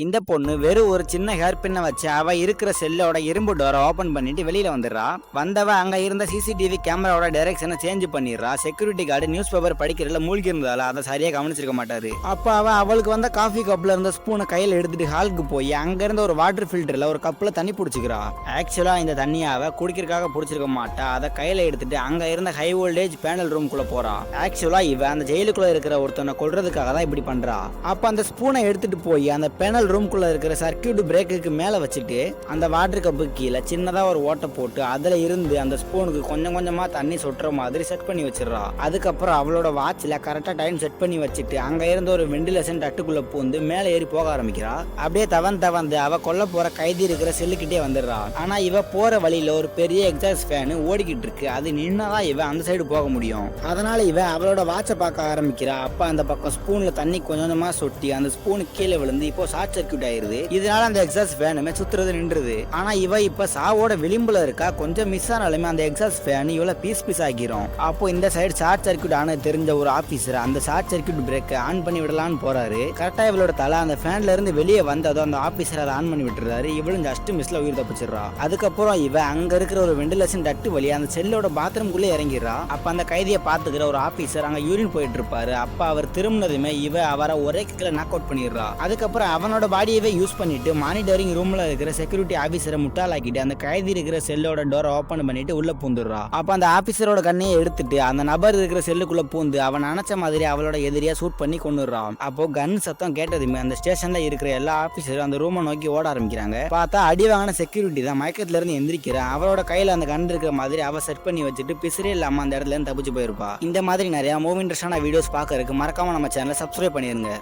இந்த பொண்ணு வெறும் ஒரு சின்ன ஹேர் பின்னை வச்சு அவ இருக்கிற செல்லோட இரும்பு டோரை ஓபன் பண்ணிட்டு வெளியில வந்துடுறா. வந்தவ அங்க இருந்த சிசிடிவி கேமராவோட டைரக்ஷனை சேஞ்ச் பண்ணிடுறா. செக்யூரிட்டி கார்டு நியூஸ் பேப்பர் படிக்கிறதுல மூழ்கி இருந்தால அதை சரியா கவனிச்சிருக்க மாட்டாரு. அப்ப அவளுக்கு வந்த காஃபி கப்ல இருந்த ஸ்பூனை கையில எடுத்துட்டு ஹாலுக்கு போய் அங்க இருந்த ஒரு வாட்டர் ஃபில்டர்ல ஒரு கப்ல தண்ணி பிடிச்சிக்கிறா. ஆக்சுவலா இந்த தண்ணியை அவ குடிக்கிறதுக்காக பிடிச்சிருக்க மாட்டா. அதை கையில எடுத்துட்டு அங்க இருந்த ஹை வோல்டேஜ் பேனல் ரூம்குள்ள போறா. ஆக்சுவலா இவ அந்த ஜெயிலுக்குள்ள இருக்கிற ஒருத்தனை கொல்றதுக்காக தான் இப்படி பண்றா. அப்ப அந்த ஸ்பூனை எடுத்துட்டு போய் அந்த பேனல் ரூம்குள்ள இருக்கிற சர்க்யூட் பிரேக்குக்கு மேல வச்சுட்டு அந்த வாட்டர் கப்பு கீழே சின்னதா ஒரு ஓட்டை போட்டு அதுல இருந்து அந்த ஸ்பூனுக்கு கொஞ்சம் கொஞ்சமா தண்ணி சொட்டுற மாதிரி செட் பண்ணி வச்சிடறா. அதுக்கப்புறம் அவளோட வாட்ச்ல கரெக்டா டைம் செட் பண்ணி வச்சுட்டு அங்க இருந்த ஒரு வெண்டிலேஷன் தட்டுக்குள்ள பூந்து மேல ஏறி போக ஆரம்பிக்கிறா. அப்படியே தவந்து அவ கொல்ல போற கைதி இருக்கிற செல்லுக்கிட்டே வந்துடுறா. ஆனா இவ போற வழியில ஒரு பெரிய எக்ஸாஸ்ட் ஃபேன் ஓடிக்கிட்டு இருக்கு. அது நின்னாதான் இவ அந்த சைடு போக முடியும். அதனால இவ அவளோட வாட்சை பார்க்க ஆரம்பிக்கிறா. அப்ப அந்த பக்கம் ஸ்பூன்ல தண்ணி கொஞ்சம் கொஞ்சமா சொட்டி அந்த ஸ்பூனு கீழே விழுந்து இப்போ ஷார்ட் சர்க்யூட் ஆயிருது. இதனால அந்த எக்ஸாஸ்ட் ஃபேனுமே சுத்துறது நின்றுது. ஆனா இவ இப்ப சாவோட விளிம்புல இருக்கா. கொஞ்சம் மிஸ் ஆனாலுமே அந்த எக்ஸாஸ்ட் ஃபேன் இவளை பீஸ் ஆகிரும். அப்போ இந்த சைடு ஷார்ட் சர்க்யூட் ஆன தெரிஞ்ச ஒரு ஆபீசர் அந்த ஷார்ட் சர்க்யூட் பிரேக் ஆன் பண்ணி விடலான்னு போறாரு. கரெக்டா இவளோட தலை அந்த ஃபேன்ல இருந்து வெளியே வந்ததும் அந்த ஆபீசர் அதை ஆன் பண்ணி விட்டுறாரு. இவளும் ஜஸ்ட் மிஸ்ல உயிர் தப்பிச்சிடறா. அதுக்கப்புறம் இவ அங்க இருக்கிற ஒரு வெண்டிலேஷன் தட்டு வழி அந்த செல்லோட பாத்ரூம்குள்ளே இறங்கிடுறா. அப்ப அந்த கைதியை பாத்துக்கிற ஒரு ஆபீசர் அங்க யூரின் போயிட்டு இருப்பாரு. அப்ப அவர் திரும்பினதுமே இவ அவரை ஒரே கிக்ல நாக் அவுட் பண்ணிடுறா. அதுக்கப்புறம் அவனோட பாடியவே யூஸ் பண்ணிட்டு மானிட்டரிங் ரூம்ல இருக்கிற செக்யூரிட்டி ஆபீசரை முட்டாளாக்கிட்டு அந்த கைதி இருக்கிற செல்லோட டோரை ஓபன் பண்ணிட்டு உள்ள பூந்துடுறா. அப்ப அந்த ஆபீசரோட கண்ணையை எடுத்துட்டு அந்த நபர் இருக்கிற செல்லுக்குள்ள பூந்து அவன் நினைச்ச மாதிரி அவளோட எதிரியா ஷூட் பண்ணி கொண்டுறான். அப்போ கன் சத்தம் கேட்டதுமே அந்த ஸ்டேஷன்ல இருக்கிற எல்லா ஆபீசரும் அந்த ரூமை நோக்கி ஓட ஆரம்பிக்கிறாங்க. பார்த்தா அடி வாங்கின செக்யூரிட்டி தான் மயக்கத்துல இருந்து எந்திரிக்கிறான். அவளோட கையில அந்த கன் இருக்கிற மாதிரி அவ செட் பண்ணி வச்சுட்டு பிசிறே இல்லாம அந்த இடத்துல இருந்து தப்பிச்சு போயிருப்பா. இந்த மாதிரி நிறைய மூவி இன்ட்ரெஸ்டான வீடியோஸ் பார்க்கறதுக்கு மறக்காம நம்ம சேனலை சப்ஸ்கிரைப் பண்ணிருங்க.